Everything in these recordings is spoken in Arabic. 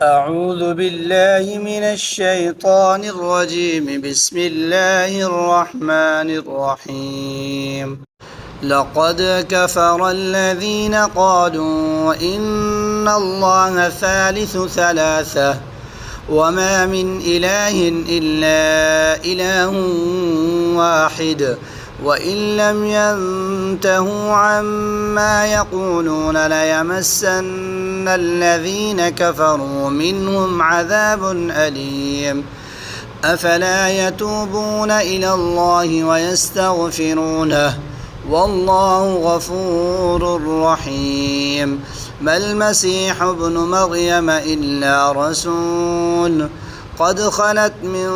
أعوذ بالله من الشيطان الرجيم. بسم الله الرحمن الرحيم. لقد كفر الذين قالوا إن الله ثالث ثلاثة وما من إله إلا إله واحد وإن لم ينتهوا عما يقولون ليمسن الذين كفروا منهم عذاب أليم. أفلا يتوبون إلى الله ويستغفرونه والله غفور رحيم. ما المسيح ابن مريم إلا رسول قد خلت من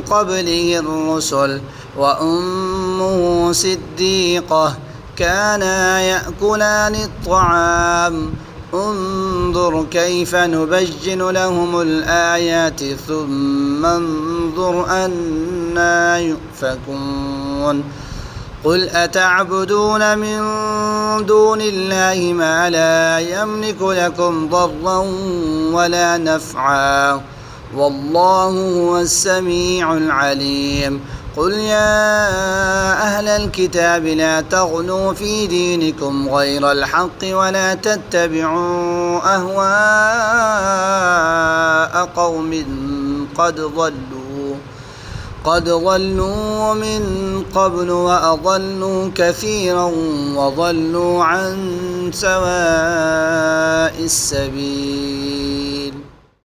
قبله الرسل وأمه صديقة كانا يأكلان الطعام انظر كيف نبين لهم الآيات ثم انظر أنا يؤفكون. قل أتعبدون من دون الله ما لا يملك لكم ضرا ولا نفعا والله هو السميع العليم. قل يا أهل الكتاب لا تغلوا في دينكم غير الحق ولا تتبعوا أهواء قوم قد ضلوا من قبل وأضلوا كثيرا وضلوا عن سواء السبيل.